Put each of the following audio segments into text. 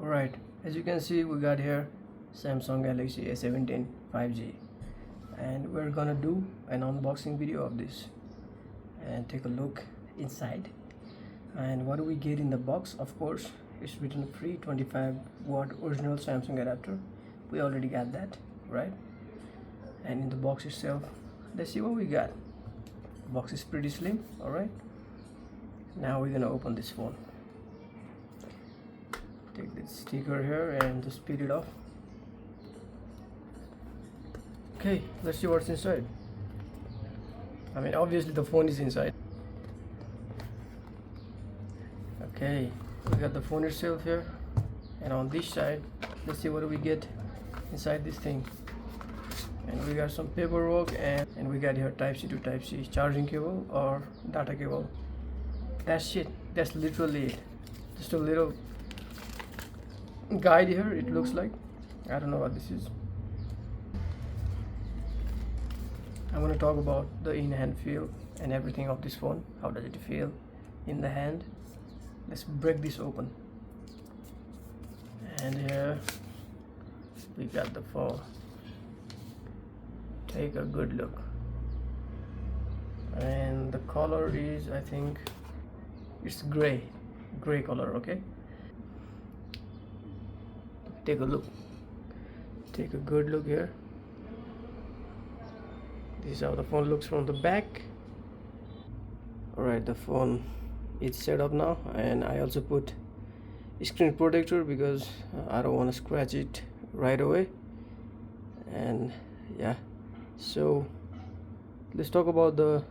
Alright, as you can see, we got here Samsung Galaxy A17 5G, and we're gonna do an unboxing video of this and take a look inside. And what do we get in the box? Of course, it's written free 25-watt original Samsung adapter. We already got that, right? And in the box itself, let's see what we got. The box is pretty slim. Alright, now we're gonna open this phone. Take this sticker here and just peel it off. Okay, let's see what's inside. I mean, obviously the phone is inside. Okay, we got the phone itself here, and on this side, let's see what do we get inside this thing. And we got some paperwork, and we got here Type-C to Type-C charging cable or data cable. That's it. That's literally it. Just a little guide here, it looks like. I don't know what this is. I want to talk about the in-hand feel and everything of this phone. How does it feel in the hand? Let's break this open. And here we got the phone. Take a good look. And the color is, I think it's gray color. Okay, take a look. Take a good look here. This is how the phone looks from the back. Alright, the phone is set up now, and I also put a screen protector because I don't want to scratch it right away. And yeah, so let's talk about the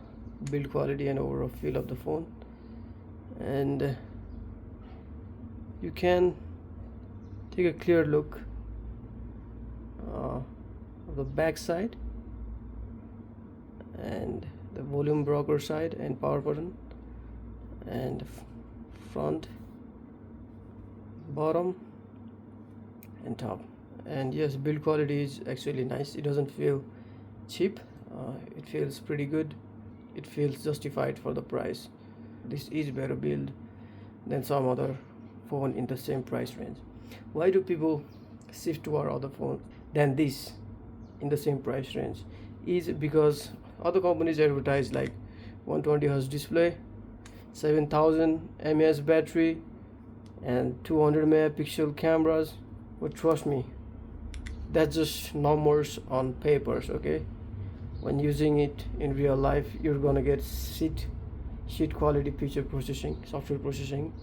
build quality and overall feel of the phone. And you can take a clear look of the back side and the volume rocker side and power button, and front, bottom and top. And yes, build quality is actually nice. It doesn't feel cheap. It feels pretty good. It feels justified for the price. This is better build than some other phone in the same price range. Why do people shift to our other phone than this in the same price range? Is because other companies advertise like 120 Hz display, 7000 mAh battery, and 200 megapixel cameras. But trust me, that's just numbers on papers. Okay, when using it in real life, you're gonna get shit quality picture processing, software processing.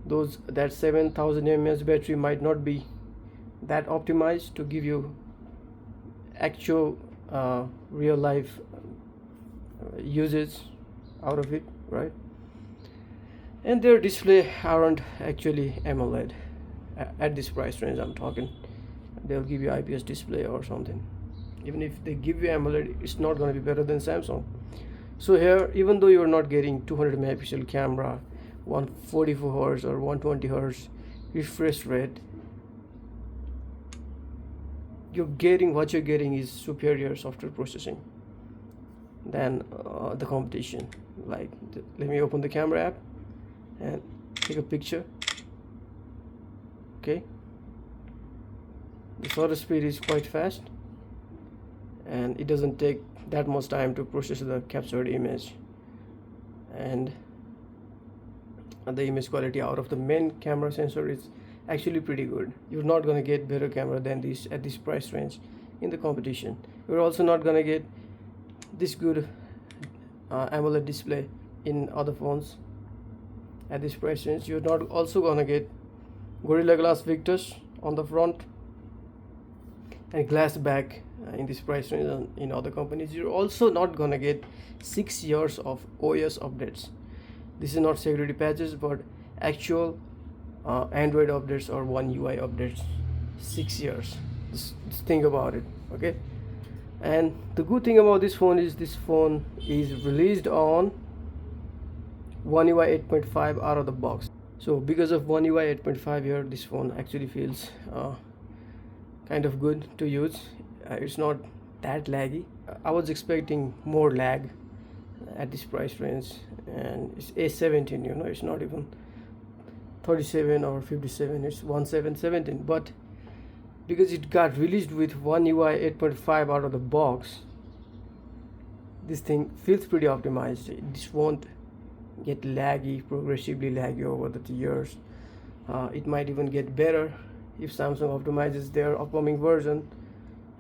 That 7000 mAh battery might not be that optimized to give you actual real life usage out of it, right? And their display aren't actually AMOLED at this price range. I'm talking, they'll give you IPS display or something. Even if they give you AMOLED, it's not going to be better than Samsung. So here, even though you're not getting 200 megapixel camera, 144 Hz or 120 Hz refresh rate, what you're getting is superior software processing than the competition. Like, let me open the camera app and take a picture. Okay, the shutter speed is quite fast, and it doesn't take that much time to process the captured image. And the image quality out of the main camera sensor is actually pretty good. You're not going to get better camera than this at this price range in the competition. You're also not going to get this good AMOLED display in other phones at this price range. You're not also going to get Gorilla Glass Victus on the front and glass back in this price range in other companies. You're also not going to get 6 years of OS updates. This is not security patches, but actual Android updates or One UI updates. 6 years. Just think about it. Okay, and the good thing about this phone is released on One UI 8.5 out of the box. So because of One UI 8.5 here, this phone actually feels kind of good to use. It's not that laggy. I was expecting more lag at this price range, and it's A17, it's not even 37 or 57, it's 1717. But because it got released with One UI 8.5 out of the box, this thing feels pretty optimized. This won't get laggy, progressively laggy over the years. It might even get better if Samsung optimizes their upcoming version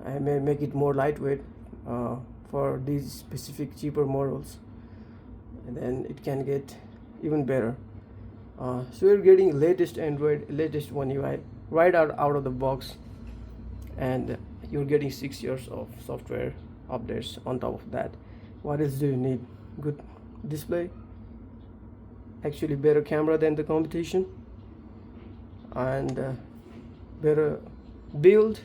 and may make it more lightweight for these specific cheaper models, and then it can get even better. So you're getting latest Android, latest One UI right out of the box, and you're getting 6 years of software updates on top of that. What else do you need? Good display, actually better camera than the competition, and better build,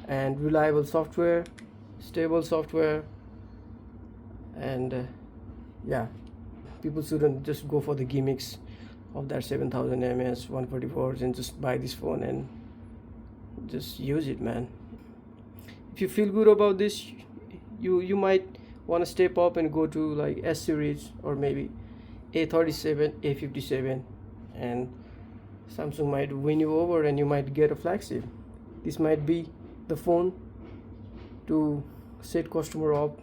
and reliable software, stable software, and yeah, people shouldn't just go for the gimmicks of that 7000 mAh 144 and just buy this phone and just use it, man. If you feel good about this, you might want to step up and go to like S series or maybe A37, A57, and Samsung might win you over and you might get a flagship. This might be the phone to set customer up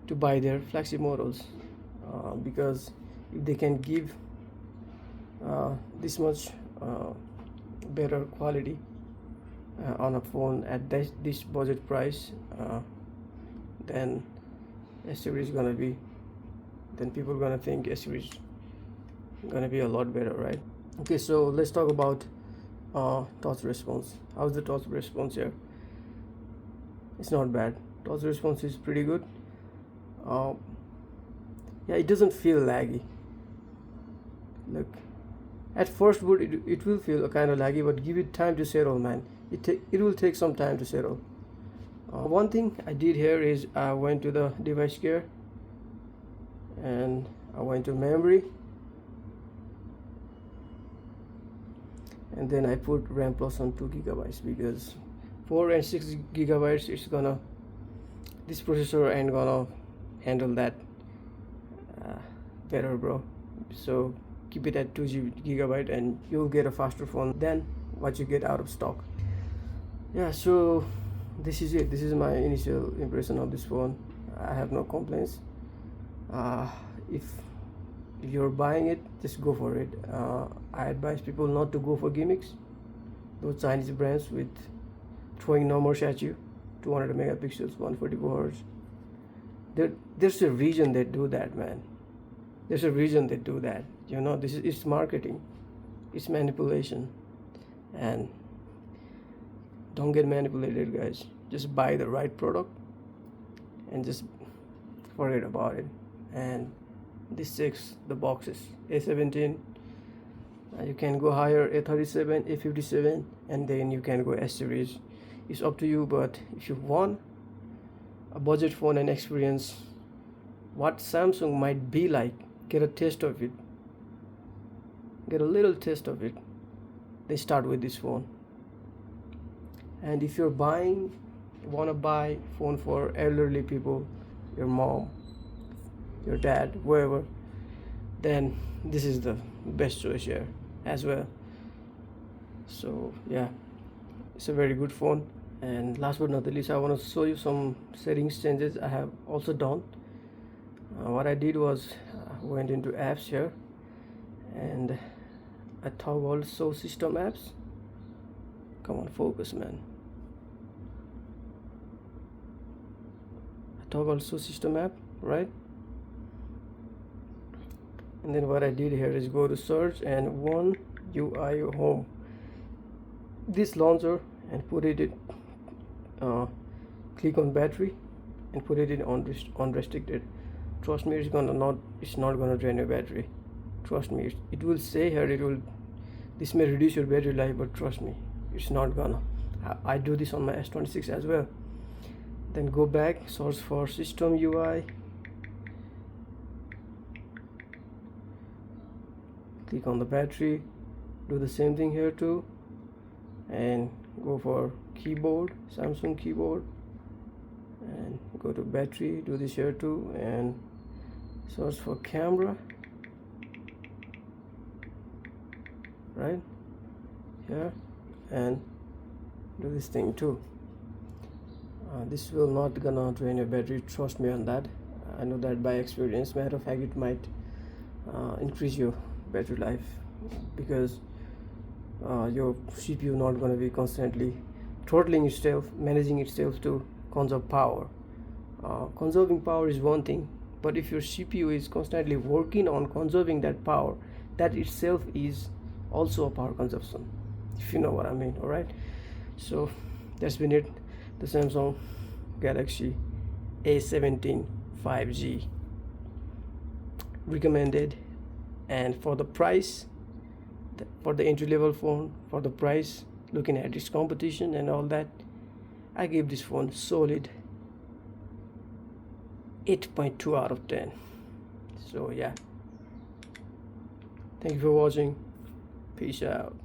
to buy their flagship models, because if they can give this much better quality on a phone at this budget price, then S series gonna be, then people gonna think S series gonna be a lot better, right? Okay, so let's talk about touch response. How's the touch response here? It's not bad. Touch response is pretty good. Yeah, it doesn't feel laggy. Look, at first boot it will feel kind of laggy, but give it time to settle, man. It will take some time to settle. One thing I did here is I went to the device care and I went to memory, and then I put RAM plus on 2 gigabytes because 4 and 6 gigabytes it's gonna, this processor ain't gonna handle that better, bro. So keep it at 2 gigabyte and you'll get a faster phone than what you get out of stock. Yeah, so this is it. This is my initial impression of this phone. I have no complaints. If you're buying it, just go for it. I advise people not to go for gimmicks, those Chinese brands with throwing numbers at you, 200 megapixels, 144 hertz. There's a reason they do that, man. There's a reason they do that. You know, it's marketing, it's manipulation, and don't get manipulated, guys. Just buy the right product and just forget about it. And this checks the boxes. A17, you can go higher, A37, A57, and then you can go S series. It's up to you, but if you want a budget phone and experience what Samsung might be like, get a taste of it, get a little taste of it, they start with this phone. And if you're want to buy phone for elderly people, your mom, your dad, whoever, then this is the best choice here as well. So yeah, it's a very good phone. And last but not the least, I want to show you some settings changes I have also done. What I did was went into apps here and I toggled show system apps. Come on, focus, man. I toggled show system app, right? And then what I did here is go to search and One UI home, this launcher, and put it in, click on battery and put it in unrestricted. Trust me, it's not gonna drain your battery. Trust me, it will say here this may reduce your battery life, but trust me, it's not gonna. I do this on my S26 as well. Then go back, search for system UI, click on the battery, do the same thing here too, and go for keyboard, Samsung keyboard, and go to battery, do this here too, and search for camera, right here, and do this thing too. This will not gonna drain your battery, trust me on that. I know that by experience. Matter of fact, it might increase your battery life, because your CPU not going to be constantly throttling itself, managing itself to conserve power. Conserving power is one thing, but if your CPU is constantly working on conserving that power, that itself is also a power consumption, if you know what I mean. All right, so that's been it. The Samsung Galaxy A17 5G, recommended. And for the price, for the entry level phone, for the price, looking at its competition and all that, I give this phone solid 8.2 out of 10. So yeah, thank you for watching. Peace out.